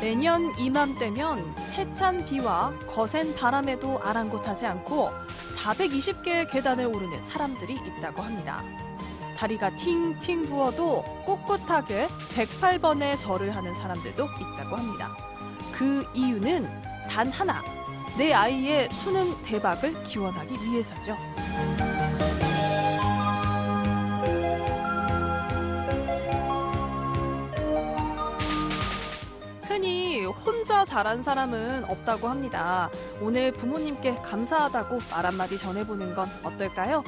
매년 이맘때면 세찬 비와 거센 바람에도 아랑곳하지 않고 420개의 계단을 오르는 사람들이 있다고 합니다. 다리가 팅팅 부어도 꿋꿋하게 108번의 절을 하는 사람들도 있다고 합니다. 그 이유는 단 하나, 내 아이의 수능 대박을 기원하기 위해서죠. 흔히 혼자 자란 사람은 없다고 합니다. 오늘 부모님께 감사하다고 말 한마디 전해보는 건 어떨까요?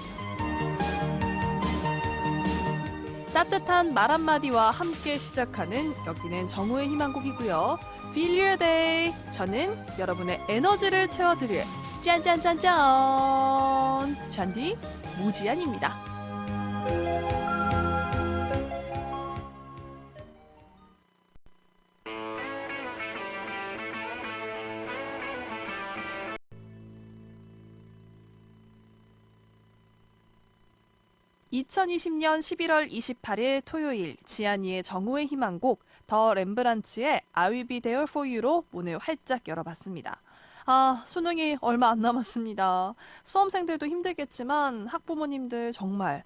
따뜻한 말 한마디와 함께 시작하는 여기는 정우의 희망곡이고요. Feel your day. 저는 여러분의 에너지를 채워드릴 짠짠짠짠 잔디 모지안입니다. 2020년 11월 28일 토요일 지안이의 정오의 희망곡 더 렘브란츠의 I Will Be There For You로 문을 활짝 열어봤습니다. 수능이 얼마 안 남았습니다. 수험생들도 힘들겠지만 학부모님들 정말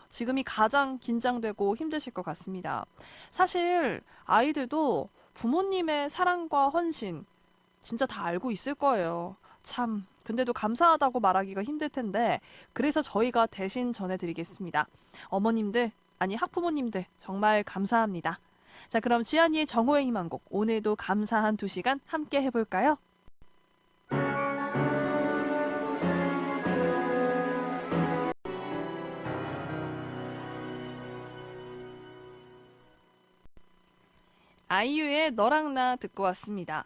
지금이 가장 긴장되고 힘드실 것 같습니다. 사실 아이들도 부모님의 사랑과 헌신 진짜 다 알고 있을 거예요. 참, 근데도 감사하다고 말하기가 힘들 텐데 그래서 저희가 대신 전해드리겠습니다. 어머님들, 아니 학부모님들 정말 감사합니다. 자, 그럼 지안이의 정오의 희망곡 오늘도 감사한 2시간 함께 해볼까요? 아이유의 너랑 나 듣고 왔습니다.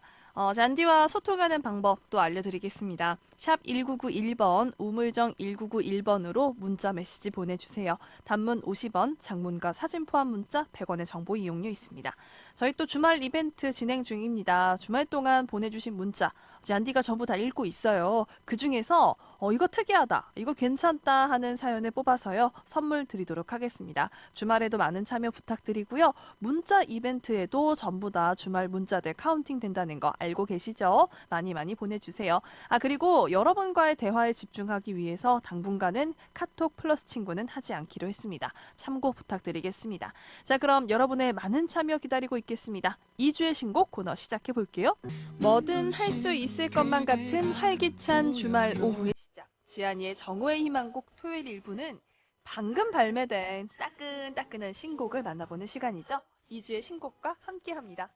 잔디와 소통하는 방법 또 알려드리겠습니다. 샵 1991번, 우물정 1991번으로 문자 메시지 보내주세요. 단문 50원, 장문과 사진 포함 문자 100원의 정보 이용료 있습니다. 저희 또 주말 이벤트 진행 중입니다. 주말 동안 보내주신 문자, 잔디가 전부 다 읽고 있어요. 그중에서 이거 특이하다, 이거 괜찮다 하는 사연을 뽑아서요. 선물 드리도록 하겠습니다. 주말에도 많은 참여 부탁드리고요. 문자 이벤트에도 전부 다 주말 문자들 카운팅 된다는 거 알고 계시죠? 많이 많이 보내주세요. 그리고 여러분과의 대화에 집중하기 위해서 당분간은 카톡 플러스 친구는 하지 않기로 했습니다. 참고 부탁드리겠습니다. 자, 그럼 여러분의 많은 참여 기다리고 있겠습니다. 2주의 신곡 코너 시작해 볼게요. 뭐든 할 수 있을 것만 같은 활기찬 주말 오후의 시작. 지안이의 정오의 희망곡 토요일 1부는 방금 발매된 따끈따끈한 신곡을 만나보는 시간이죠. 2주의 신곡과 함께합니다.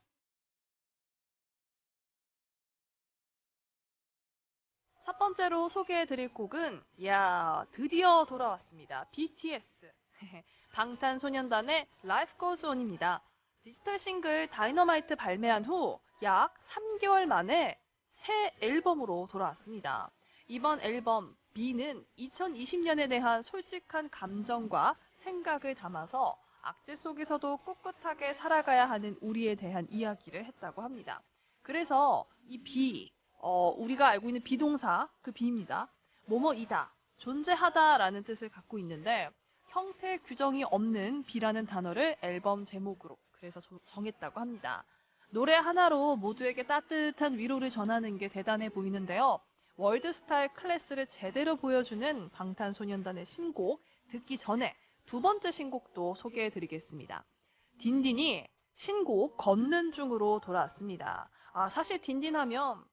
첫 번째로 소개해드릴 곡은 드디어 돌아왔습니다. BTS 방탄소년단의 Life Goes On입니다. 디지털 싱글 다이너마이트 발매한 후 약 3개월 만에 새 앨범으로 돌아왔습니다. 이번 앨범 B는 2020년에 대한 솔직한 감정과 생각을 담아서 악재 속에서도 꿋꿋하게 살아가야 하는 우리에 대한 이야기를 했다고 합니다. 그래서 이 B, 우리가 알고 있는 비동사, 그 B입니다. 뭐뭐이다, 존재하다라는 뜻을 갖고 있는데 형태 규정이 없는 B라는 단어를 앨범 제목으로 그래서 정했다고 합니다. 노래 하나로 모두에게 따뜻한 위로를 전하는 게 대단해 보이는데요. 월드스타의 클래스를 제대로 보여주는 방탄소년단의 신곡 듣기 전에 두 번째 신곡도 소개해드리겠습니다. 딘딘이 신곡 걷는 중으로 돌아왔습니다. 사실 딘딘하면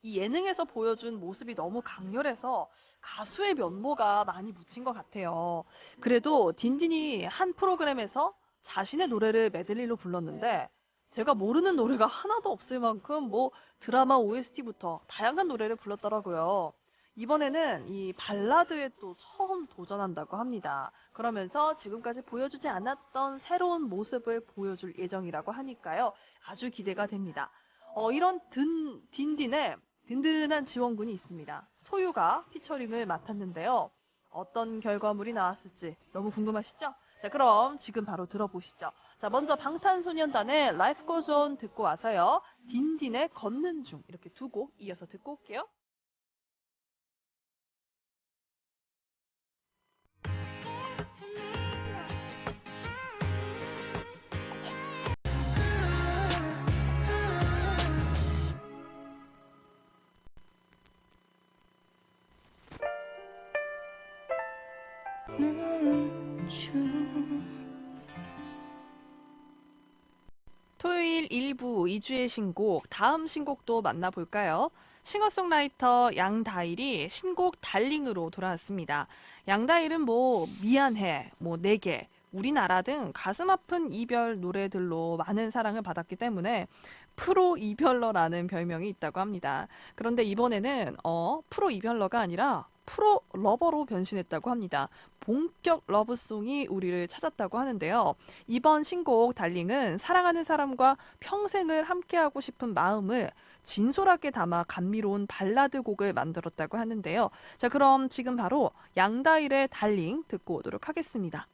이 예능에서 보여준 모습이 너무 강렬해서 가수의 면모가 많이 묻힌 것 같아요. 그래도 딘딘이 한 프로그램에서 자신의 노래를 메들리로 불렀는데 제가 모르는 노래가 하나도 없을 만큼 드라마 OST부터 다양한 노래를 불렀더라고요. 이번에는 이 발라드에 또 처음 도전한다고 합니다. 그러면서 지금까지 보여주지 않았던 새로운 모습을 보여줄 예정이라고 하니까요. 아주 기대가 됩니다. 이런 딘딘의 든든한 지원군이 있습니다. 소유가 피처링을 맡았는데요. 어떤 결과물이 나왔을지 너무 궁금하시죠? 자, 그럼 지금 바로 들어보시죠. 자, 먼저 방탄소년단의 Life Goes On 듣고 와서요. 딘딘의 걷는 중 이렇게 두 곡 이어서 듣고 올게요. 토요일 1부 2주의 신곡, 다음 신곡도 만나볼까요? 싱어송라이터 양다일이 신곡 달링으로 돌아왔습니다. 양다일은 미안해, 내게, 우리나라 등 가슴 아픈 이별 노래들로 많은 사랑을 받았기 때문에 프로 이별러라는 별명이 있다고 합니다. 그런데 이번에는 프로 이별러가 아니라 프로 러버로 변신했다고 합니다. 본격 러브송이 우리를 찾았다고 하는데요. 이번 신곡 달링은 사랑하는 사람과 평생을 함께하고 싶은 마음을 진솔하게 담아 감미로운 발라드 곡을 만들었다고 하는데요. 자, 그럼 지금 바로 양다일의 달링 듣고 오도록 하겠습니다.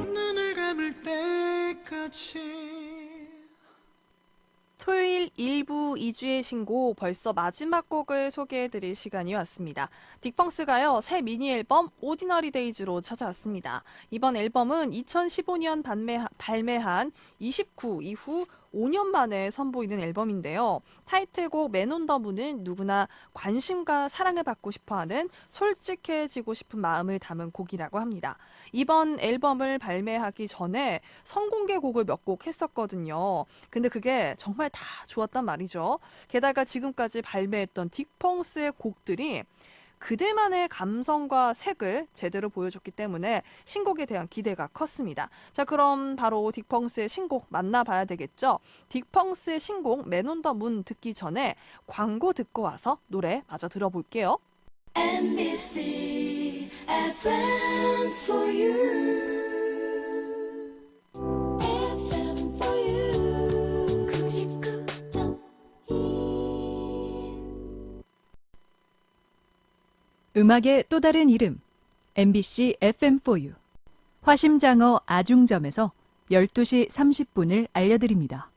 눈을 감을 때까지 토요일 1부 2주의 신곡 벌써 마지막 곡을 소개해드릴 시간이 왔습니다. 딕펑스가요 새 미니 앨범 오디너리 데이즈로 찾아왔습니다. 이번 앨범은 2015년 발매한 29 이후 5년 만에 선보이는 앨범인데요. 타이틀곡 맨 온 더 문은 누구나 관심과 사랑을 받고 싶어하는 솔직해지고 싶은 마음을 담은 곡이라고 합니다. 이번 앨범을 발매하기 전에 선공개 곡을 몇 곡 했었거든요. 근데 그게 정말 다 좋았단 말이죠. 게다가 지금까지 발매했던 딕펑스의 곡들이 그들만의 감성과 색을 제대로 보여줬기 때문에 신곡에 대한 기대가 컸습니다. 자, 그럼 바로 딕펑스의 신곡 만나봐야 되겠죠? 딕펑스의 신곡 맨 온 더 문 듣기 전에 광고 듣고 와서 노래 마저 들어볼게요. MBC FM for you. FM for you. 99.1. 음악의 또 다른 이름 MBC FM4U 화심장어 아중점에서 12시 30분을 알려드립니다.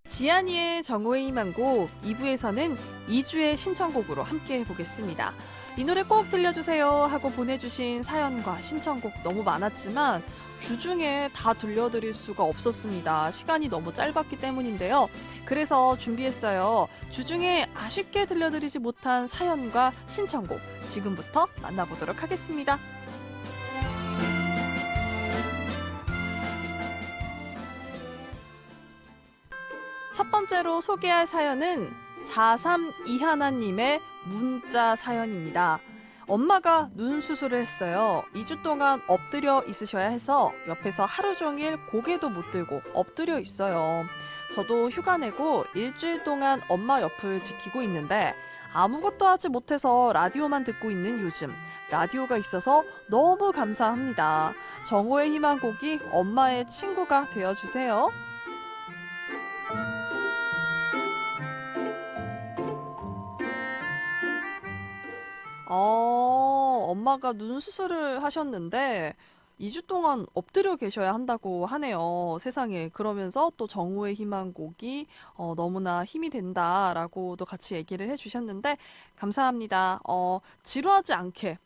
지안이의 정오의 희망곡 2부에서는 2주의 신청곡으로 함께 해보겠습니다. 이 노래 꼭 들려주세요 하고 보내주신 사연과 신청곡 너무 많았지만 주중에 다 들려드릴 수가 없었습니다. 시간이 너무 짧았기 때문인데요. 그래서 준비했어요. 주중에 아쉽게 들려드리지 못한 사연과 신청곡 지금부터 만나보도록 하겠습니다. 첫 번째로 소개할 사연은 4321님의 문자 사연입니다. 엄마가 눈 수술을 했어요. 2주 동안 엎드려 있으셔야 해서 옆에서 하루 종일 고개도 못 들고 엎드려 있어요. 저도 휴가 내고 일주일 동안 엄마 옆을 지키고 있는데 아무것도 하지 못해서 라디오만 듣고 있는 요즘 라디오가 있어서 너무 감사합니다. 정오의 희망곡이 엄마의 친구가 되어주세요. 엄마가 눈 수술을 하셨는데 2주 동안 엎드려 계셔야 한다고 하네요. 세상에. 그러면서 또 정오의 희망곡이 너무나 힘이 된다라고도 같이 얘기를 해주셨는데 감사합니다. 지루하지 않게.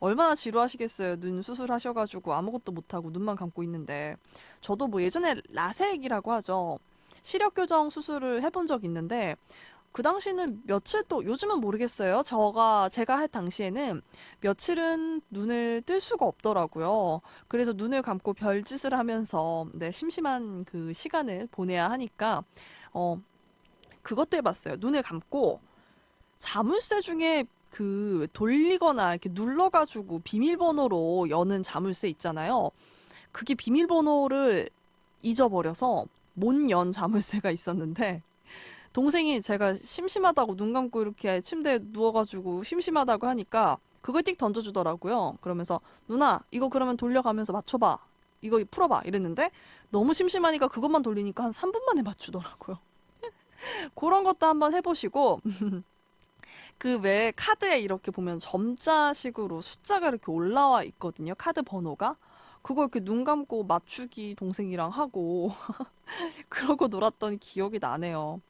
얼마나 지루하시겠어요. 눈 수술하셔가지고 아무것도 못하고 눈만 감고 있는데. 저도 예전에 라섹이라고 하죠. 시력 교정 수술을 해본 적 있는데 그 당시는 며칠 또 요즘은 모르겠어요. 제가 할 당시에는 며칠은 눈을 뜰 수가 없더라고요. 그래서 눈을 감고 별짓을 하면서 심심한 그 시간을 보내야 하니까 그것도 해봤어요. 눈을 감고 자물쇠 중에 그 돌리거나 이렇게 눌러가지고 비밀번호로 여는 자물쇠 있잖아요. 그게 비밀번호를 잊어버려서 못 연 자물쇠가 있었는데 동생이 제가 심심하다고 눈 감고 이렇게 침대에 누워가지고 심심하다고 하니까 그걸 띡 던져주더라고요. 그러면서 누나 이거 그러면 돌려가면서 맞춰봐. 이거 풀어봐. 이랬는데 너무 심심하니까 그것만 돌리니까 한 3분 만에 맞추더라고요. 그런 것도 한번 해보시고 그 왜 카드에 이렇게 보면 점자식으로 숫자가 이렇게 올라와 있거든요. 카드 번호가. 그거 이렇게 눈 감고 맞추기 동생이랑 하고 그러고 놀았던 기억이 나네요.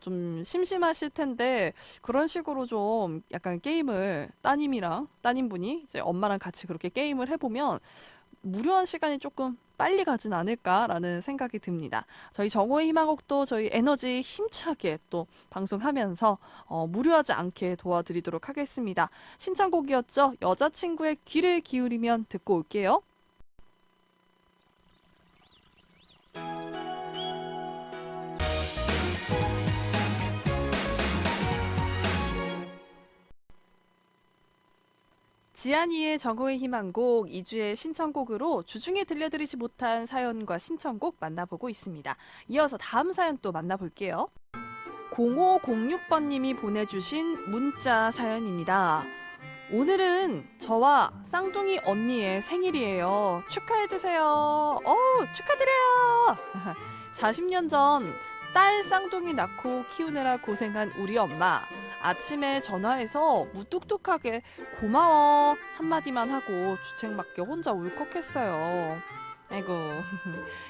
좀 심심하실 텐데 그런 식으로 좀 약간 게임을 따님분이 이제 엄마랑 같이 그렇게 게임을 해보면 무료한 시간이 조금 빨리 가진 않을까라는 생각이 듭니다. 저희 정오의 희망곡도 저희 에너지 힘차게 또 방송하면서 무료하지 않게 도와드리도록 하겠습니다. 신청곡이었죠? 여자친구의 귀를 기울이면 듣고 올게요. 지안이의 정오의 희망곡 2주의 신청곡으로 주중에 들려드리지 못한 사연과 신청곡 만나보고 있습니다. 이어서 다음 사연 또 만나볼게요. 0506번님이 보내주신 문자 사연입니다. 오늘은 저와 쌍둥이 언니의 생일이에요. 축하해주세요. 축하드려요. 40년 전 딸 쌍둥이 낳고 키우느라 고생한 우리 엄마. 아침에 전화해서 무뚝뚝하게 고마워 한마디만 하고 주책맞게 혼자 울컥했어요. 아이고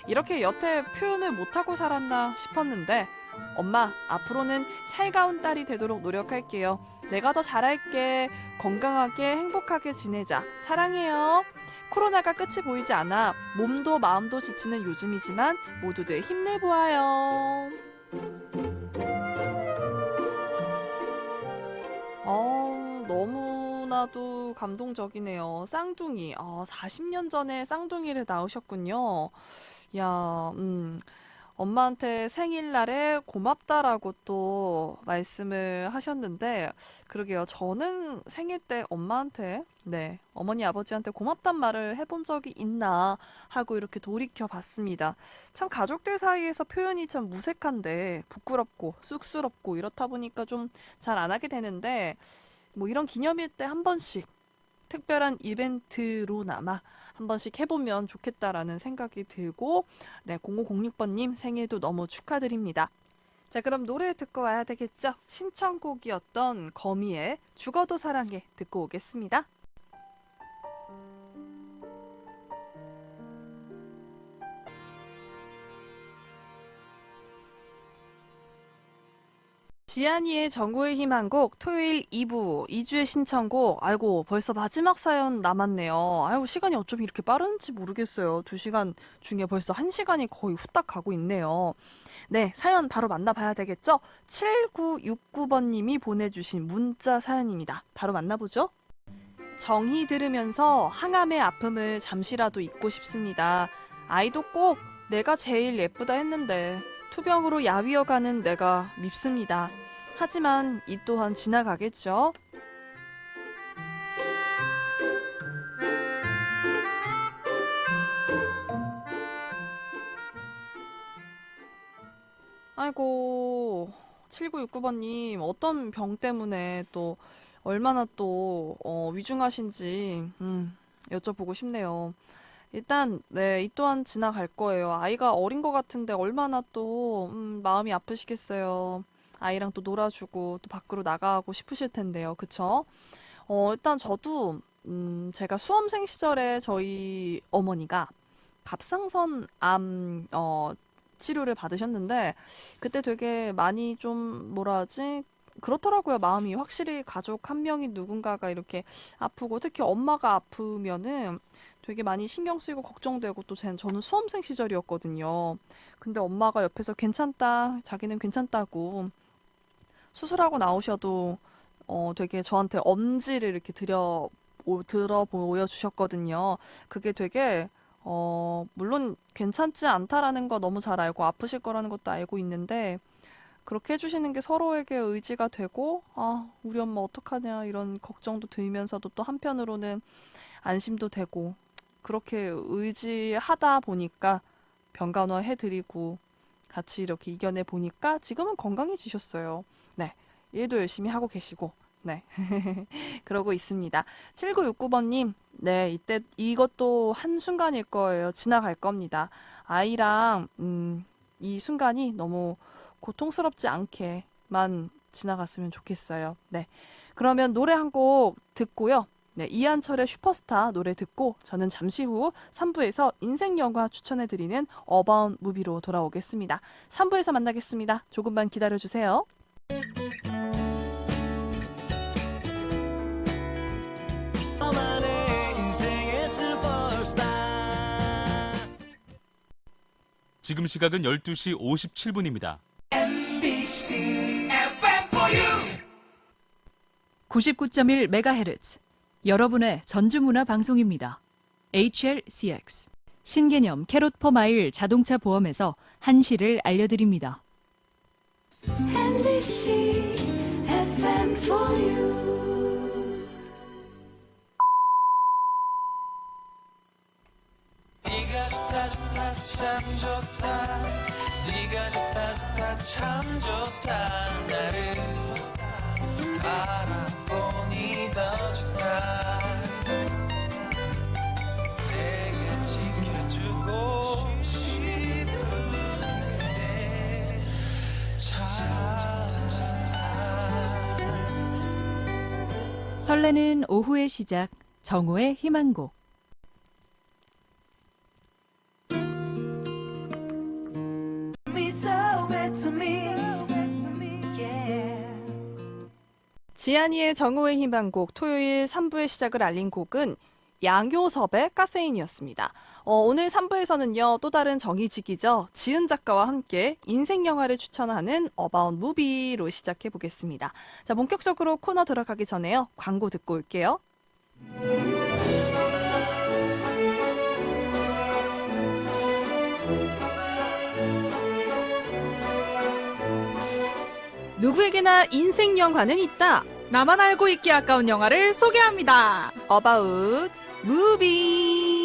이렇게 여태 표현을 못하고 살았나 싶었는데 엄마 앞으로는 살가운 딸이 되도록 노력할게요. 내가 더 잘할게. 건강하게 행복하게 지내자. 사랑해요. 코로나가 끝이 보이지 않아 몸도 마음도 지치는 요즘이지만 모두들 힘내보아요. 너무나도 감동적이네요. 쌍둥이. 40년 전에 쌍둥이를 낳으셨군요. 야, 엄마한테 생일날에 고맙다라고 또 말씀을 하셨는데, 그러게요. 저는 생일 때 엄마한테, 어머니, 아버지한테 고맙단 말을 해본 적이 있나 하고 이렇게 돌이켜 봤습니다. 참 가족들 사이에서 표현이 참 무색한데, 부끄럽고, 쑥스럽고, 이렇다 보니까 좀 잘 안 하게 되는데, 뭐 이런 기념일 때 한 번씩, 특별한 이벤트로나마 한 번씩 해보면 좋겠다라는 생각이 들고 0506번님 생일도 너무 축하드립니다. 자, 그럼 노래 듣고 와야 되겠죠? 신청곡이었던 거미의 죽어도 사랑해 듣고 오겠습니다. 지안이의 정오의 희망곡 토요일 2부 2주의 신청곡. 아이고 벌써 마지막 사연 남았네요. 아이고 시간이 어쩜 이렇게 빠른지 모르겠어요. 2시간 중에 벌써 1시간이 거의 후딱 가고 있네요. 네, 사연 바로 만나봐야 되겠죠? 7969번님이 보내주신 문자 사연입니다. 바로 만나보죠. 정희 들으면서 항암의 아픔을 잠시라도 잊고 싶습니다. 아이도 꼭 내가 제일 예쁘다 했는데 투병으로 야위어가는 내가 밉습니다. 하지만 이 또한 지나가겠죠? 아이고 7969번님 어떤 병 때문에 또 얼마나 또 위중하신지 여쭤보고 싶네요. 일단 이 또한 지나갈 거예요. 아이가 어린 것 같은데 얼마나 또 마음이 아프시겠어요. 아이랑 또 놀아주고 또 밖으로 나가고 싶으실 텐데요. 그쵸? 일단 저도 제가 수험생 시절에 저희 어머니가 갑상선 암 치료를 받으셨는데 그때 되게 많이 좀 뭐라 하지? 그렇더라고요. 마음이 확실히 가족 한 명이 누군가가 이렇게 아프고 특히 엄마가 아프면은 되게 많이 신경 쓰이고 걱정되고 또 저는 수험생 시절이었거든요. 근데 엄마가 옆에서 괜찮다, 자기는 괜찮다고 수술하고 나오셔도 되게 저한테 엄지를 이렇게 들어 보여주셨거든요. 그게 되게 물론 괜찮지 않다라는 거 너무 잘 알고 아프실 거라는 것도 알고 있는데 그렇게 해주시는 게 서로에게 의지가 되고 우리 엄마 어떡하냐 이런 걱정도 들면서도 또 한편으로는 안심도 되고 그렇게 의지하다 보니까 병간호 해드리고 같이 이렇게 이겨내 보니까 지금은 건강해지셨어요. 네, 일도 열심히 하고 계시고 네, 그러고 있습니다. 7969번님, 네, 이것도 한순간일 거예요. 지나갈 겁니다. 아이랑 이 순간이 너무 고통스럽지 않게만 지나갔으면 좋겠어요. 네, 그러면 노래 한 곡 듣고요. 네, 이한철의 슈퍼스타 노래 듣고 저는 잠시 후 3부에서 인생 영화 추천해드리는 어바웃 무비로 돌아오겠습니다. 3부에서 만나겠습니다. 조금만 기다려주세요. 너만의 인생의 슈퍼스타. 지금 시각은 12시 57분입니다. MBC FM4U. 99.1MHz 여러분의 전주문화 방송입니다. HLCX 신개념 캐롯 퍼마일 자동차 보험에서 한시를 알려드립니다. NBC FM for you. 네가 좋다 좋다 참 좋다. 네가 좋다 좋다 참 좋다. 나를 알아보니 더 좋다. 내게 지켜주고 싶은데 참 좋다. 설레는 오후의 시작 정오의 희망곡. Me so bad to me. Yeah. 지안이의 정오의 희망곡 토요일 3부의 시작을 알린 곡은 양효섭의 카페인이었습니다. 오늘 3부에서는요, 또 다른 정의직이죠. 지은 작가와 함께 인생 영화를 추천하는 어바웃 무비로 시작해 보겠습니다. 자, 본격적으로 코너 들어가기 전에요. 광고 듣고 올게요. 누구에게나 인생 영화는 있다. 나만 알고 있기 아까운 영화를 소개합니다. 어바웃 무비.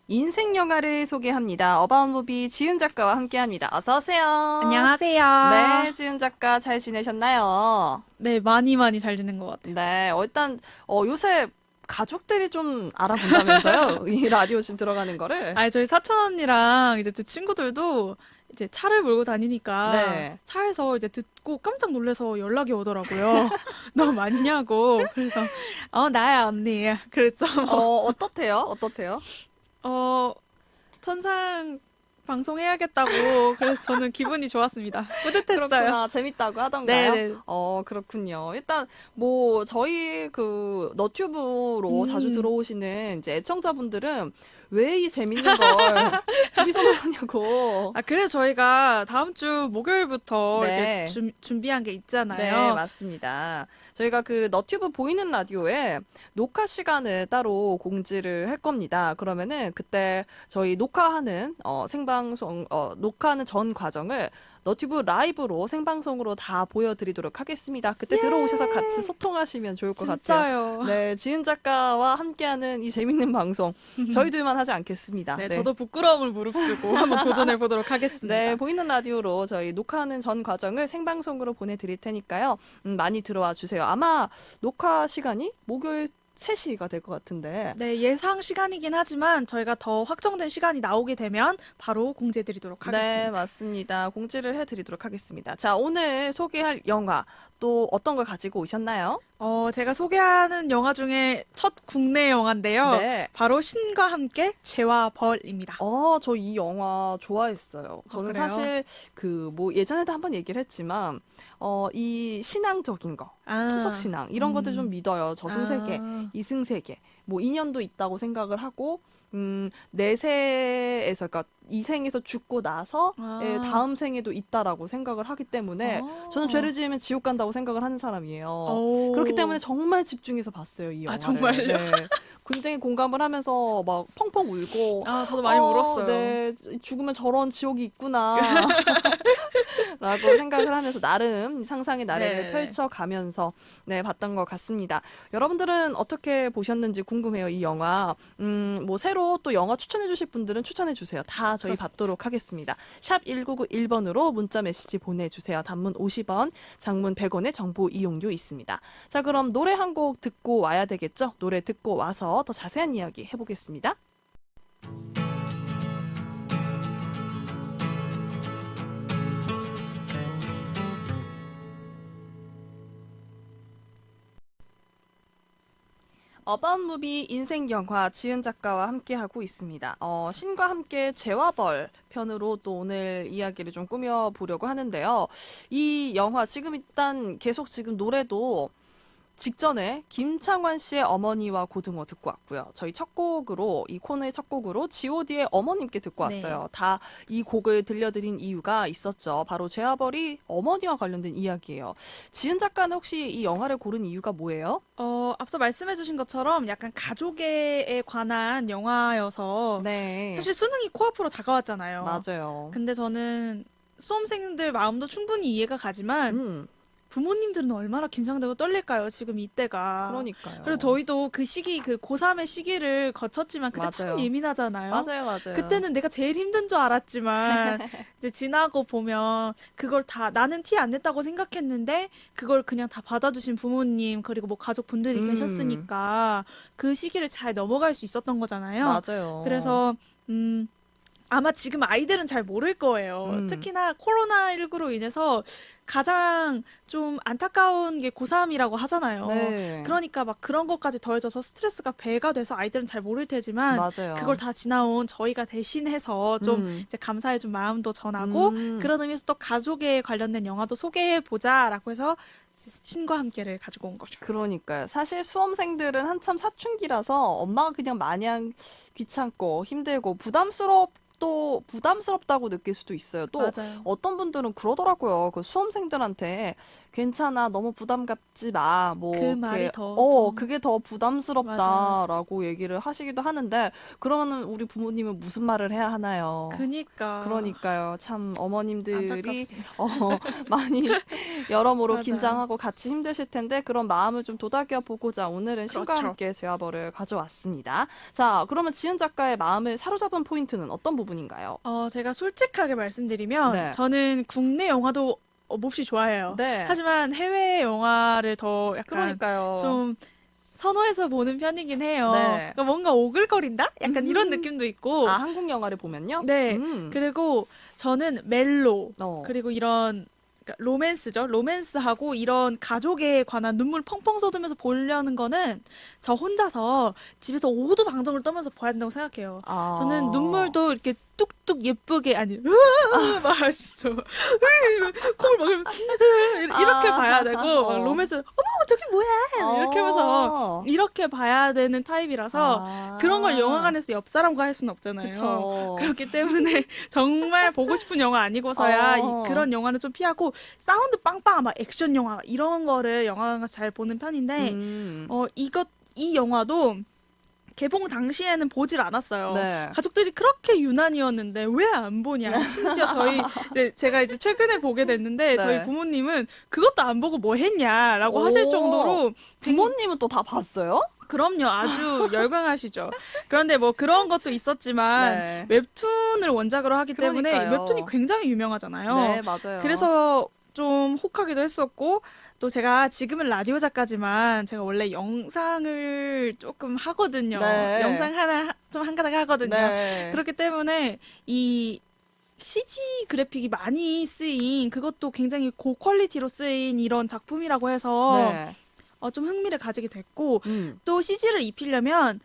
인생 영화를 소개합니다. 어바웃 무비 지은 작가와 함께합니다. 어서 오세요. 안녕하세요. 네, 지은 작가 잘 지내셨나요? 네, 많이 잘 지낸 것 같아요. 네, 일단 요새 가족들이 좀 알아본다면서요? 이 라디오 지금 들어가는 거를. 아니, 저희 사촌 언니랑 이제 제 친구들도 이제 차를 몰고 다니니까 네. 차에서 이제 듣고 깜짝 놀라서 연락이 오더라고요. 너 맞냐고. 그래서 나야 언니. 그랬죠. 어떻대요? 천상 방송해야겠다고. 그래서 저는 기분이 좋았습니다. 뿌듯했어요. 그렇구나. 재밌다고 하던가요? 네네. 그렇군요. 일단 뭐 저희 그 너튜브로 자주 들어오시는 이제 애청자분들은 왜 이 재밌는 걸 둘이서만 하냐고. 아, 그래서 저희가 다음 주 목요일부터 네. 이제 준비한 게 네, 있잖아요. 맞습니다. 저희가 그 너튜브 보이는 라디오에 녹화 시간을 따로 공지를 할 겁니다. 그러면은 그때 저희 녹화하는 생방송 녹화하는 전 과정을 너튜브 라이브로 생방송으로 다 보여드리도록 하겠습니다. 그때 들어오셔서 같이 소통하시면 좋을 것 같아요. 진짜요. 네, 지은 작가와 함께하는 이 재밌는 방송 저희들만 하지 않겠습니다. 네, 저도 부끄러움을 무릅쓰고 한번 도전해 보도록 하겠습니다. 네, 보이는 라디오로 저희 녹화하는 전 과정을 생방송으로 보내드릴 테니까요. 많이 들어와 주세요. 아마 녹화 시간이 목요일 3시가 될 것 같은데. 네, 예상 시간이긴 하지만 저희가 더 확정된 시간이 나오게 되면 바로 공지해드리도록 하겠습니다. 네, 맞습니다. 공지를 해드리도록 하겠습니다. 자, 오늘 소개할 영화 또 어떤 걸 가지고 오셨나요? 제가 소개하는 영화 중에 첫 국내 영화인데요. 네. 바로 신과 함께 재와 벌입니다. 저 이 영화 좋아했어요. 저는 그래요? 사실 뭐 예전에도 한번 얘기를 했지만 이 신앙적인 거, 토속 신앙 이런 것들 좀 믿어요. 저승세계, 이승세계, 뭐 인연도 있다고 생각을 하고 내세에서 그러니까 이 생에서 죽고 나서 다음 생에도 있다라고 생각을 하기 때문에 저는 죄를 지으면 지옥 간다고 생각을 하는 사람이에요. 그렇기 때문에 정말 집중해서 봤어요, 이 영화를. 정말요? 네. 굉장히 공감을 하면서 막 펑펑 울고 저도 많이 울었어요. 네, 죽으면 저런 지옥이 있구나. 라고 생각을 하면서 나름 상상의 나래를 네. 펼쳐가면서 네, 봤던 것 같습니다. 여러분들은 어떻게 보셨는지 궁금해요, 이 영화. 뭐 새로 또 영화 추천해 주실 분들은 추천해 주세요. 다 저희 그렇습니다. 받도록 하겠습니다. 샵 1991번으로 문자 메시지 보내주세요. 단문 50원, 장문 100원의 정보 이용료 있습니다. 자, 그럼 노래 한 곡 듣고 와야 되겠죠? 노래 듣고 와서 더 자세한 이야기 해보겠습니다. 어바웃무비 인생 영화 지은 작가와 함께하고 있습니다. 신과 함께 재화벌 편으로 또 오늘 이야기를 좀 꾸며보려고 하는데요. 이 영화 지금 일단 계속 지금 노래도 직전에 김창완 씨의 어머니와 고등어 듣고 왔고요. 저희 첫 곡으로 이 코너의 첫 곡으로 G.O.D의 어머님께 듣고 네. 왔어요. 다 이 곡을 들려드린 이유가 있었죠. 바로 재화벌이 어머니와 관련된 이야기예요. 지은 작가는 혹시 이 영화를 고른 이유가 뭐예요? 앞서 말씀해주신 것처럼 약간 가족에 관한 영화여서 네. 사실 수능이 코앞으로 다가왔잖아요. 맞아요. 근데 저는 수험생들 마음도 충분히 이해가 가지만 부모님들은 얼마나 긴장되고 떨릴까요? 지금 이때가. 그러니까요. 그리고 저희도 그 시기, 그 고3의 시기를 거쳤지만 그때 참 맞아요. 예민하잖아요. 맞아요. 그때는 내가 제일 힘든 줄 알았지만 이제 지나고 보면 그걸 다 나는 티 안 냈다고 생각했는데 그걸 그냥 다 받아주신 부모님 그리고 뭐 가족분들이 계셨으니까 그 시기를 잘 넘어갈 수 있었던 거잖아요. 맞아요. 그래서 아마 지금 아이들은 잘 모를 거예요. 특히나 코로나19로 인해서 가장 좀 안타까운 게 고3이라고 하잖아요. 네. 그러니까 막 그런 것까지 더해져서 스트레스가 배가 돼서 아이들은 잘 모를 테지만 맞아요. 그걸 다 지나온 저희가 대신해서 좀 이제 감사의 좀 마음도 전하고 그런 의미에서 또 가족에 관련된 영화도 소개해 보자라고 해서 이제 신과 함께를 가지고 온 거죠. 그러니까요. 사실 수험생들은 한참 사춘기라서 엄마가 그냥 마냥 귀찮고 힘들고 부담스럽다고 느낄 수도 있어요. 또 맞아요. 어떤 분들은 그러더라고요. 그 수험생들한테 괜찮아, 너무 부담 갖지 마. 뭐 그 말이 이렇게, 더 좀- 그게 더 부담스럽다라고 얘기를 하시기도 하는데 그러면 우리 부모님은 무슨 말을 해야 하나요? 그러니까요. 참 어머님들이 안타깝습니다. 많이 여러모로 맞아요. 긴장하고 같이 힘드실 텐데 그런 마음을 좀 도닥여 보고자 오늘은 신과 그렇죠. 함께 재화벌을 가져왔습니다. 자, 그러면 지은 작가의 마음을 사로잡은 포인트는 어떤 부분인가요? 제가 솔직하게 말씀드리면 네. 저는 국내 영화도 몹시 좋아해요. 네. 하지만 해외 영화를 더 약간 그러니까요. 좀 선호해서 보는 편이긴 해요. 네. 그러니까 뭔가 오글거린다? 약간 이런 느낌도 있고. 한국 영화를 보면요? 네. 그리고 저는 멜로 어. 그리고 이런 그러니까 로맨스죠. 로맨스하고 이런 가족에 관한 눈물 펑펑 쏟으면서 보려는 거는 저 혼자서 집에서 오두방정을 떠면서 봐야 된다고 생각해요. 저는 눈물도 이렇게 뚝뚝 예쁘게 아니 막 진짜 콜 먹으면 이렇게 봐야 되고 막 로맨스 어머 저게 뭐야 이렇게 하면서 이렇게 봐야 되는 타입이라서 그런 걸 영화관에서 옆 사람과 할 수는 없잖아요. 그쵸. 그렇기 때문에 정말 보고 싶은 영화 아니고서야 그런 영화는 좀 피하고 사운드 빵빵한 막 액션 영화 이런 거를 영화관 가서 잘 보는 편인데 이 영화도 개봉 당시에는 보질 않았어요. 네. 가족들이 그렇게 유난이었는데 왜 안 보냐. 심지어 제가 이제 최근에 보게 됐는데 네. 저희 부모님은 그것도 안 보고 뭐 했냐라고 하실 정도로 부모님은 또 다 봤어요? 그럼요. 아주 열광하시죠. 그런데 뭐 그런 것도 있었지만 네. 웹툰을 원작으로 하기 때문에 그러니까요. 웹툰이 굉장히 유명하잖아요. 네, 맞아요. 그래서 좀 혹하기도 했었고 또 제가 지금은 라디오 작가지만 제가 원래 영상을 조금 하거든요. 네. 영상 하나 좀 한가닥 하거든요. 네. 그렇기 때문에 이 CG 그래픽이 많이 쓰인 그것도 굉장히 고퀄리티로 쓰인 이런 작품이라고 해서 네. 좀 흥미를 가지게 됐고 또 CG를 입히려면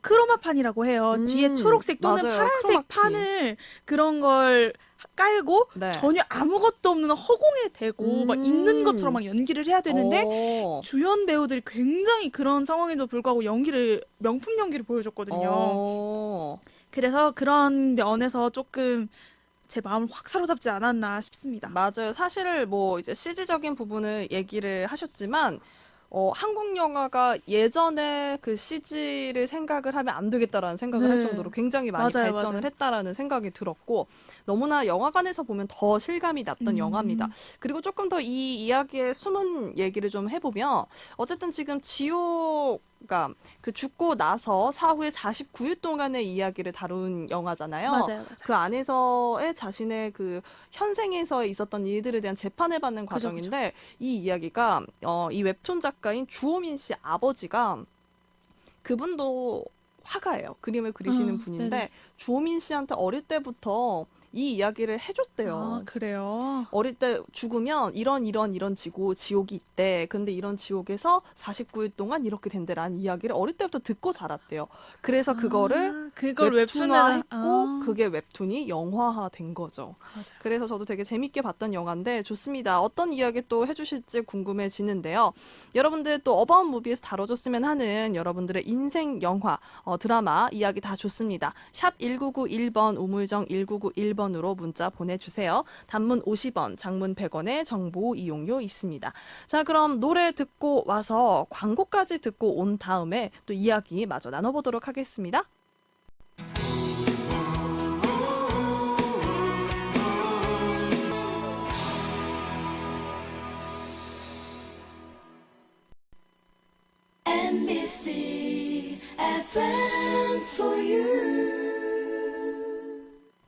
크로마판이라고 해요. 뒤에 초록색 또는 맞아요. 파란색 크로마키. 판을 그런 걸 깔고 네. 전혀 아무것도 없는 허공에 대고 막 있는 것처럼 막 연기를 해야 되는데 주연 배우들이 굉장히 그런 상황에도 불구하고 명품 연기를 보여줬거든요. 그래서 그런 면에서 조금 제 마음을 확 사로잡지 않았나 싶습니다. 맞아요. 사실 뭐 이제 CG적인 부분을 얘기를 하셨지만 한국 영화가 예전에 그 CG를 생각을 하면 안 되겠다라는 생각을 할 네. 정도로 굉장히 많이 맞아요, 발전을 맞아요. 했다라는 생각이 들었고 너무나 영화관에서 보면 더 실감이 났던 영화입니다. 그리고 조금 더 이 이야기의 숨은 얘기를 좀 해보면 어쨌든 지금 지호가 그 죽고 나서 사후에 49일 동안의 이야기를 다룬 영화잖아요. 맞아요. 그 안에서의 자신의 그 현생에서 있었던 일들에 대한 재판을 받는 그죠, 과정인데 이 이야기가 이 웹툰 작가인 주호민 씨 아버지가 그분도 화가예요. 그림을 그리시는 분인데 네네. 주호민 씨한테 어릴 때부터 이 이야기를 해줬대요. 아, 그래요? 어릴 때 죽으면 이런 지옥이 있대. 근데 이런 지옥에서 49일 동안 이렇게 된대라는 이야기를 어릴 때부터 듣고 자랐대요. 그래서 그거를 그걸 웹툰화했고 웹툰화했고 그게 웹툰이 영화화 된 거죠. 맞아요. 그래서 저도 되게 재밌게 봤던 영화인데 좋습니다. 어떤 이야기 또 해주실지 궁금해지는데요. 여러분들 또 어바웃 무비에서 다뤄줬으면 하는 여러분들의 인생 영화, 드라마 이야기 다 좋습니다. 샵 1991번 우물정 1991번으로 문자 보내주세요. 단문 50원, 장문 100원의 정보 이용료 있습니다. 자, 그럼 노래 듣고 와서 광고까지 듣고 온 다음에 또 이야기 마저 나눠보도록 하겠습니다. NBC FM for you.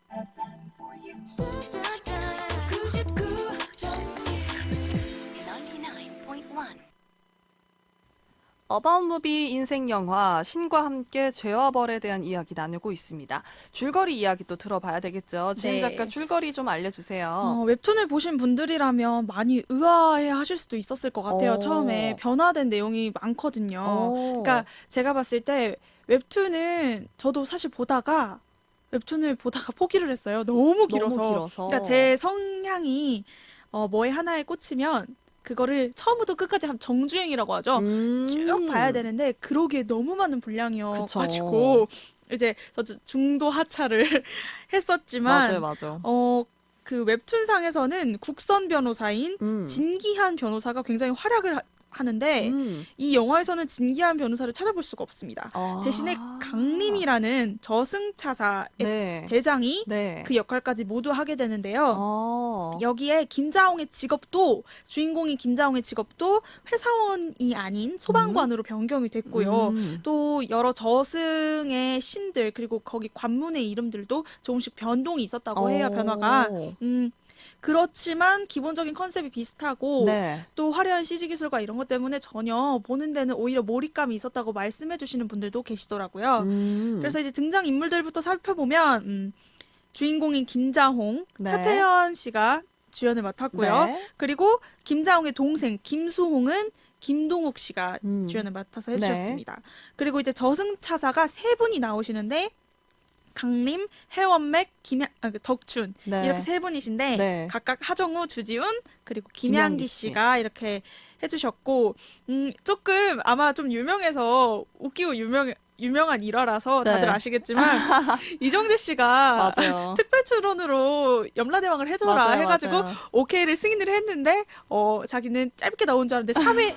FM for you. 99.1 어바웃 무비 인생 영화 신과 함께 죄와 벌에 대한 이야기 나누고 있습니다. 줄거리 이야기 또 들어봐야 되겠죠. 지은 네. 작가 줄거리 좀 알려주세요. 웹툰을 보신 분들이라면 많이 의아해 하실 수도 있었을 것 같아요. 오. 처음에 변화된 내용이 많거든요. 오. 그러니까 제가 봤을 때 웹툰은 저도 사실 웹툰을 보다가 포기를 했어요. 너무 길어서. 너무 길어서. 그러니까 제 성향이 뭐에 하나에 꽂히면 그거를 처음부터 끝까지 한 정주행이라고 하죠. 쭉 봐야 되는데 그러기에 너무 많은 분량이어가지고 이제 저도 중도 하차를 했었지만 맞아요. 그 웹툰상에서는 국선 변호사인 진기한 변호사가 굉장히 활약을 하는데 이 영화에서는 진기한 변호사를 찾아볼 수가 없습니다. 대신에 강림이라는 저승차사의 네. 대장이 네. 그 역할까지 모두 하게 되는데요. 여기에 김자홍의 직업도 주인공인 김자홍의 직업도 회사원이 아닌 소방관으로 변경이 됐고요. 또 여러 저승의 신들 그리고 거기 관문의 이름들도 조금씩 변동이 있었다고 해요. 변화가. 그렇지만 기본적인 컨셉이 비슷하고 네. 또 화려한 CG 기술과 이런 것 때문에 전혀 보는 데는 오히려 몰입감이 있었다고 말씀해 주시는 분들도 계시더라고요. 그래서 이제 등장 인물들부터 살펴보면 주인공인 김자홍, 네. 차태현 씨가 주연을 맡았고요. 네. 그리고 김자홍의 동생 김수홍은 김동욱 씨가 음. 주연을 맡아서 네. 해주셨습니다. 그리고 이제 저승차사가 세 분이 나오시는데 강림, 해원맥, 덕춘 네. 이렇게 세 분이신데 네. 각각 하정우, 주지훈 그리고 김양기 김양기 씨. 씨가 이렇게 해주셨고 조금 아마 좀 유명해서 웃기고 유명한 일화라서 다들 네. 아시겠지만 이정재 씨가 맞아요. 특별 출연으로 염라대왕을 해줘라 맞아요, 해가지고 맞아요. 오케이를 승인을 했는데 자기는 짧게 나온 줄 알았는데 3회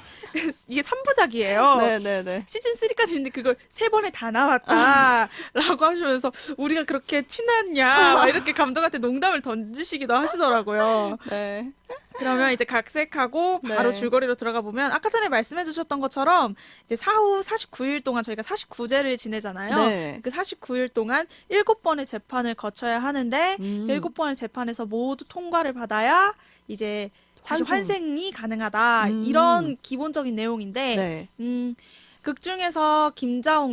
이게 3부작이에요. 네네네. 시즌 3까지 있는데 그걸 3번에 다 나왔다라고 하시면서 우리가 그렇게 친했냐 막 이렇게 감독한테 농담을 던지시기도 하시더라고요. 네. 그러면 이제 각색하고 바로 네. 줄거리로 들어가 보면 아까 전에 말씀해 주셨던 것처럼 이제 사후 49일 동안 저희가 49제를 지내잖아요. 네. 그 49일 동안 7번의 재판을 거쳐야 하는데 7번의 재판에서 모두 통과를 받아야 이제 다시 환생이 가능하다. 이런 기본적인 내용인데 네. 극 중에서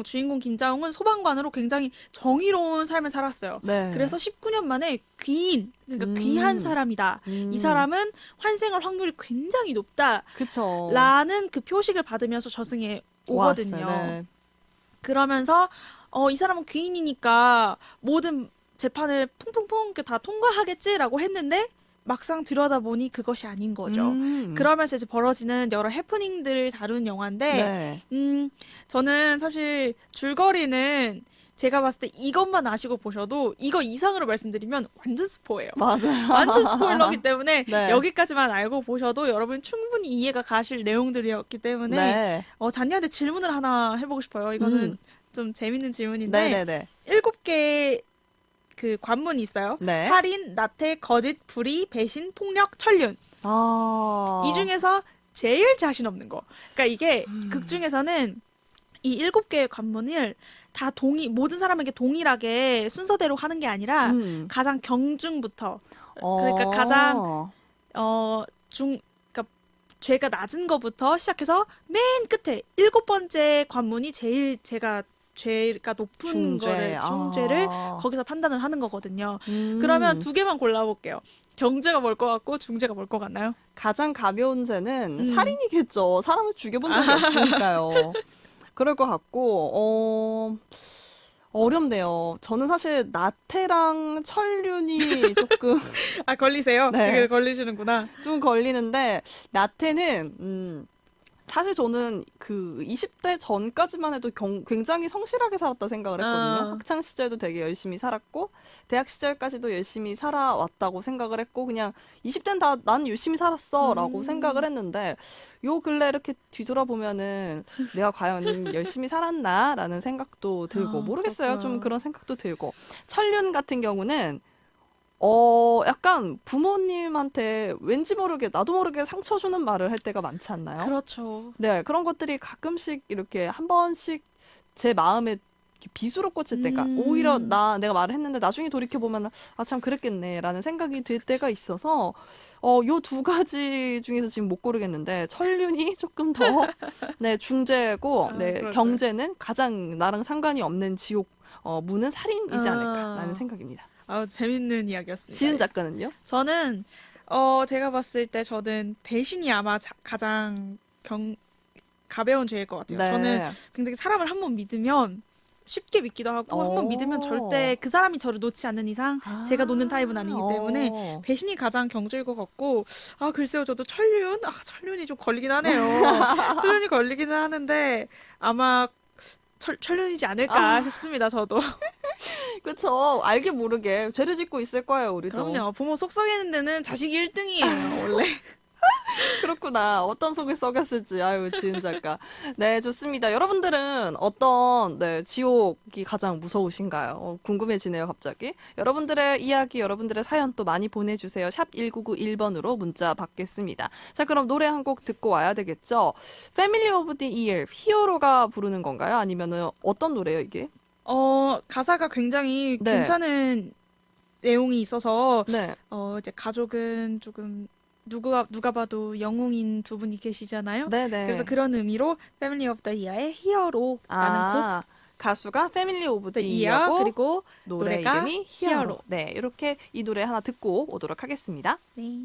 주인공 김자홍은 소방관으로 굉장히 정의로운 삶을 살았어요. 네. 그래서 19년 만에 그러니까 귀한 사람이다. 이 사람은 환생할 확률이 굉장히 높다. 그쵸. 라는 그 표식을 받으면서 저승에 오거든요. 왔어요. 네. 그러면서 이 사람은 귀인이니까 모든 재판을 풍풍풍 다 통과하겠지라고 했는데 막상 들여다보니 그것이 아닌 거죠. 그러면서 이제 벌어지는 여러 해프닝들을 다룬 영화인데 네. 저는 사실 줄거리는 제가 봤을 때 이것만 아시고 보셔도 이거 이상으로 말씀드리면 완전 스포예요. 맞아요. 완전 스포일러기 때문에 네. 여기까지만 알고 보셔도 여러분 충분히 이해가 가실 내용들이었기 때문에 네. 잔디한테 질문을 하나 해보고 싶어요. 이거는 음. 좀 재밌는 질문인데 네네네. 7개 그 관문이 있어요. 네. 살인, 나태, 거짓, 불의, 배신, 폭력, 천륜. 아. 이 중에서 제일 자신 없는 거. 그러니까 이게 음. 극 중에서는 이 7개의 관문을 다 모든 사람에게 동일하게 순서대로 하는 게 아니라 가장 경중부터 그러니까 가장 그러니까 죄가 낮은 거부터 시작해서 맨 끝에 7번째 관문이 제일 죄가 높은 중죄. 거를 중죄를 거기서 판단을 하는 거거든요. 그러면 2개만 골라볼게요. 경죄가 뭘 것 같고 중죄가 뭘 것 같나요? 가장 가벼운 죄는 살인이겠죠. 사람을 죽여본 적이 없으니까요. 그럴 것 같고, 어렵네요. 저는 사실 나태랑 천륜이 조금 아, 걸리세요? 네. 되게 걸리시는구나. 좀 걸리는데, 나태는, 사실 저는 그 20대 전까지만 해도 굉장히 성실하게 살았다 생각을 했거든요. 학창 시절도 되게 열심히 살았고, 대학 시절까지도 열심히 살아왔다고 생각을 했고, 그냥 20대는 다 난 열심히 살았어 라고 생각을 했는데, 요 근래 이렇게 뒤돌아보면은 내가 과연 열심히 살았나? 라는 생각도 들고, 모르겠어요. 그렇구나. 좀 그런 생각도 들고. 천륜 같은 경우는 약간 부모님한테 왠지 모르게, 나도 모르게 상처 주는 말을 할 때가 많지 않나요? 그렇죠. 네, 그런 것들이 가끔씩 이렇게 한 번씩 제 마음에 이렇게 비수로 꽂힐 때가 오히려 내가 말을 했는데 나중에 돌이켜보면 아, 참 그랬겠네라는 생각이 들 때가 있어서 요 2가지 중에서 지금 못 고르겠는데 천륜이 조금 더 네, 중죄고 네, 그렇죠. 경제는 가장 나랑 상관이 없는 지옥 문은 살인이지 않을까라는 생각입니다. 재밌는 이야기였습니다. 지은 작가는요? 저는 제가 봤을 때 저는 배신이 아마 가장 가벼운 죄일 것 같아요. 네. 저는 굉장히 사람을 한 번 믿으면 쉽게 믿기도 하고 한 번 믿으면 절대 그 사람이 저를 놓지 않는 이상 제가 놓는 타입은 아니기 때문에 배신이 가장 경주일 것 같고 글쎄요 저도 천륜이 좀 걸리긴 하네요. 천륜이 걸리기는 하는데 아마 천륜이지 않을까 싶습니다. 저도. 그쵸. 알게 모르게 죄를 짓고 있을 거예요, 우리도. 그럼요. 부모 속 썩이는 데는 자식이 1등이에요. 원래. 그렇구나. 어떤 속에 썩였을지. 아유, 지은 작가. 네, 좋습니다. 여러분들은 어떤 지옥이 가장 무서우신가요? 궁금해지네요, 갑자기. 여러분들의 이야기, 여러분들의 사연 또 많이 보내주세요. 샵 1991번으로 문자 받겠습니다. 자, 그럼 노래 한 곡 듣고 와야 되겠죠? Family of the Year, 히어로가 부르는 건가요? 아니면은 어떤 노래예요, 이게? 가사가 굉장히 네. 괜찮은 내용이 있어서 네. 이제 가족은 조금 누가 봐도 영웅인 두 분이 계시잖아요. 네네. 그래서 그런 의미로 Family of the Year의 히어로라는 곡 가수가 Family of the The Year Year고 그리고 노래 노래가 이름이 히어로. 히어로. 네, 이렇게 이 노래 하나 듣고 오도록 하겠습니다. 네.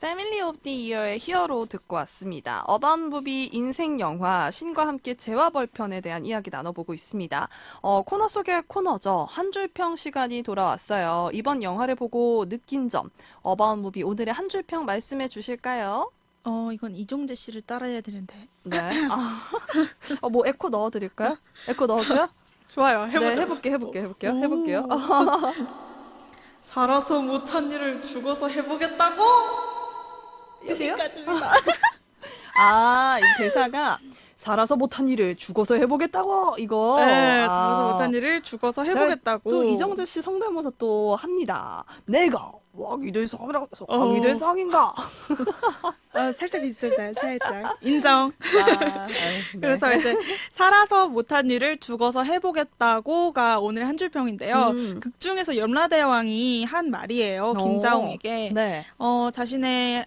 Family of the Year의 히어로 듣고 왔습니다. 어반무비 인생 영화 신과 함께 재화벌편에 대한 이야기 나눠보고 있습니다. 코너 속의 코너죠. 한 줄평 시간이 돌아왔어요. 이번 영화를 보고 느낀 점, 어반무비 오늘의 한 줄평 말씀해 주실까요? 이건 이종재 씨를 따라해야 되는데. 네. 뭐 에코 넣어드릴까요? 에코 넣어줘요? 좋아요. 네, 해보죠. 해볼게요. 살아서 못한 일을 죽어서 해보겠다고? 끝이에요? 여기까지입니다. 이 대사가 살아서 못한 일을 죽어서 해보겠다고 이거. 네, 살아서 못한 일을 죽어서 해보겠다고. 또 이정재 씨 성대모사 또 합니다. 내가 왕이 될 상인가? 살짝 비슷했어요. 살짝. 인정. 네. 그래서 이제 살아서 못한 일을 죽어서 해보겠다고가 오늘 한 줄평인데요. 극 중에서 염라대왕이 한 말이에요. 김자홍에게. 네. 자신의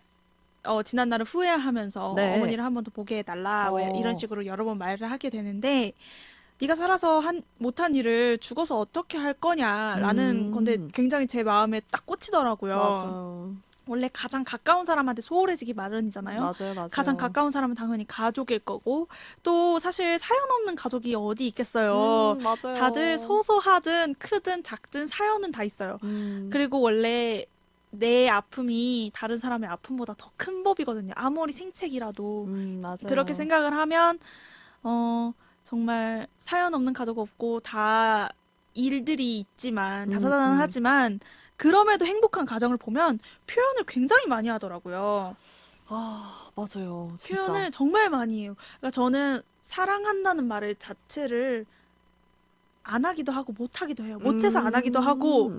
지난 날을 후회하면서 네. 어머니를 한 번 더 보게 해달라 뭐 이런 식으로 여러 번 말을 하게 되는데 네가 살아서 못한 일을 죽어서 어떻게 할 거냐라는 건데 굉장히 제 마음에 딱 꽂히더라고요. 맞아요. 원래 가장 가까운 사람한테 소홀해지기 마련이잖아요. 맞아요. 가장 가까운 사람은 당연히 가족일 거고 또 사실 사연 없는 가족이 어디 있겠어요. 맞아요. 다들 소소하든 크든 작든 사연은 다 있어요. 그리고 원래 내 아픔이 다른 사람의 아픔보다 더 큰 법이거든요. 아무리 생책이라도. 맞아요. 그렇게 생각을 하면 정말 사연 없는 가족 없고 다 일들이 있지만 다사다난하지만 그럼에도 행복한 가정을 보면 표현을 굉장히 많이 하더라고요. 아, 맞아요. 진짜. 표현을 정말 많이 해요. 그러니까 저는 사랑한다는 말을 자체를 안 하기도 하고 못 하기도 해요. 못해서 안 하기도 하고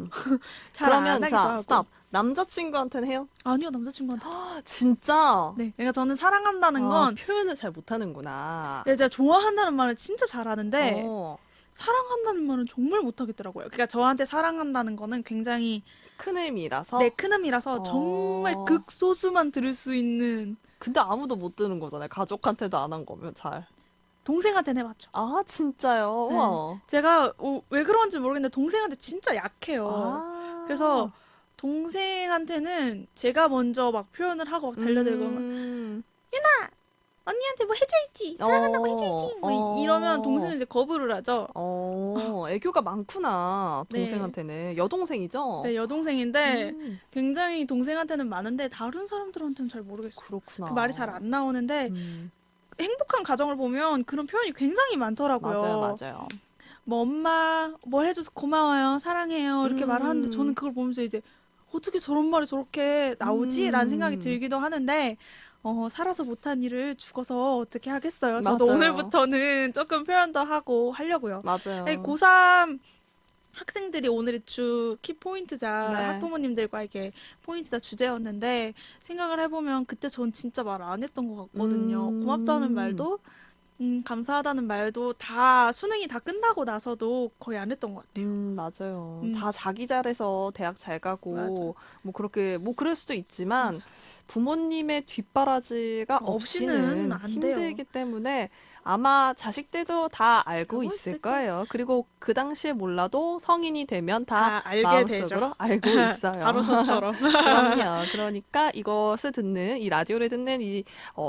잘 안 그러면 하기도 자, 하고. 스탑. 남자친구한테는 해요? 아니요, 남자친구한테. 진짜? 네, 그러니까 저는 사랑한다는 아, 건 표현을 잘 못하는구나. 네, 제가 좋아한다는 말을 진짜 잘하는데 어, 사랑한다는 말은 정말 못하겠더라고요. 그러니까 저한테 사랑한다는 거는 굉장히 큰 의미라서. 내 큰 의미라서 정말 극소수만 들을 수 있는 근데 아무도 못 드는 거잖아요. 가족한테도 안 한 거면 잘. 동생한테는 해봤죠. 아, 진짜요? 네. 와. 제가 왜 그런지 모르겠는데 동생한테 진짜 약해요. 아. 그래서 동생한테는 제가 먼저 막 표현을 하고 막 달려들고 막 언니한테 뭐 해줘야지 사랑한다고 해줘야지 뭐 이러면 동생은 이제 거부를 하죠. 애교가 많구나. 네. 동생한테는. 여동생이죠? 네, 여동생인데 음, 굉장히 동생한테는 많은데 다른 사람들한테는 잘 모르겠어요. 그렇구나. 그 말이 잘 안 나오는데 음, 행복한 가정을 보면 그런 표현이 굉장히 많더라고요. 맞아요, 맞아요. 뭐 엄마 뭘 해줘서 고마워요, 사랑해요 이렇게 말을 하는데 음. 저는 그걸 보면서 이제 어떻게 저런 말이 저렇게 나오지? 라는 생각이 들기도 하는데 살아서 못한 일을 죽어서 어떻게 하겠어요. 저도 맞아요. 오늘부터는 조금 표현도 하고 하려고요. 맞아요. 고3 학생들이 오늘의 주 키포인트자 네. 학부모님들과 이게 포인트자 주제였는데 생각을 해보면 그때 전 진짜 말 안 했던 것 같거든요. 고맙다는 말도 감사하다는 말도 다 수능이 다 끝나고 나서도 거의 안 했던 것 같아요. 맞아요. 음. 다 자기 잘해서 대학 잘 가고, 맞아. 뭐 그렇게, 뭐 그럴 수도 있지만, 맞아. 부모님의 뒷바라지가 없이는 없이는 안 돼요. 힘들기 때문에 아마 자식들도 다 알고 알고 있을 있을 거예요. 그리고 그 당시에 몰라도 성인이 되면 다 다 알게 마음속으로 되죠. 알고 있어요. 바로 저처럼. 그럼요. 그러니까 이것을 듣는, 이 라디오를 듣는 이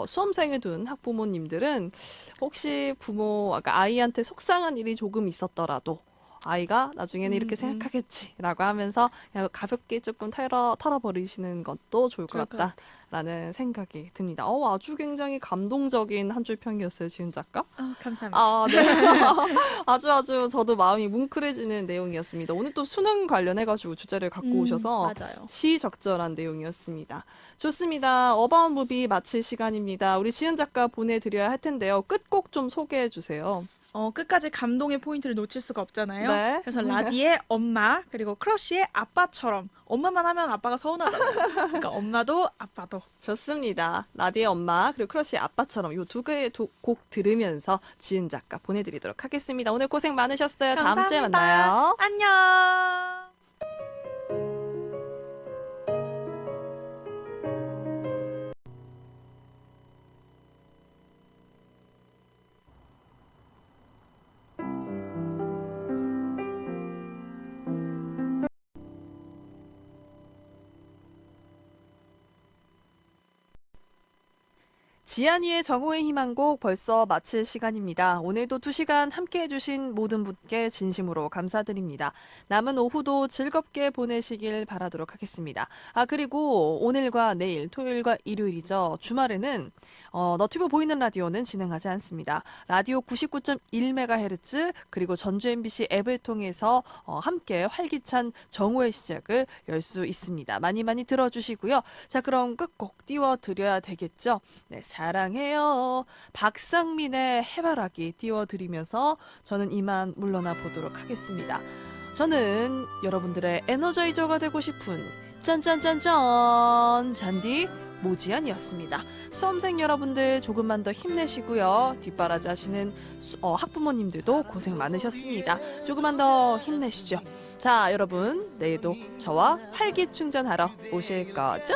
수험생을 둔 학부모님들은 혹시 그러니까 아이한테 속상한 일이 조금 있었더라도 아이가 나중에는 이렇게 생각하겠지라고 하면서 그냥 가볍게 조금 털어버리시는 것도 좋을 것 좋을 것 같다라는 생각이 듭니다. 아주 굉장히 감동적인 한 줄 평이었어요, 지은 작가. 감사합니다. 아, 네. 아주 저도 마음이 뭉클해지는 내용이었습니다. 오늘 또 수능 관련해가지고 주제를 갖고 오셔서 맞아요. 시적절한 내용이었습니다. 좋습니다. 어바웃 무비 마칠 시간입니다. 우리 지은 작가 보내드려야 할 텐데요. 끝곡 좀 소개해 주세요. 끝까지 감동의 포인트를 놓칠 수가 없잖아요. 네. 그래서 라디의 엄마 그리고 크러쉬의 아빠처럼 엄마만 하면 아빠가 서운하잖아요. 그러니까 엄마도 아빠도. 좋습니다. 라디의 엄마 그리고 크러쉬의 아빠처럼 이 두 개의 곡 들으면서 지은 작가 보내드리도록 하겠습니다. 오늘 고생 많으셨어요. 다음 주에 감사합니다. 만나요. 안녕. 지안이의 정오의 희망곡 벌써 마칠 시간입니다. 오늘도 2시간 함께 해주신 모든 분께 진심으로 감사드립니다. 남은 오후도 즐겁게 보내시길 바라도록 하겠습니다. 그리고 오늘과 내일, 토요일과 일요일이죠. 주말에는 너튜브 보이는 라디오는 진행하지 않습니다. 라디오 99.1MHz 그리고 전주 MBC 앱을 통해서 함께 활기찬 정오의 시작을 열 수 있습니다. 많이 많이 들어주시고요. 자, 그럼 끝곡 띄워드려야 되겠죠. 네, 사랑해요. 박상민의 해바라기 띄워드리면서 저는 이만 물러나 보도록 하겠습니다. 저는 여러분들의 에너자이저가 되고 싶은 짠짠짠짠 잔디 모지안이었습니다. 수험생 여러분들 조금만 더 힘내시고요. 뒷바라지 하시는 학부모님들도 고생 많으셨습니다. 조금만 더 힘내시죠. 자, 여러분 내일도 저와 활기 충전하러 오실 거죠?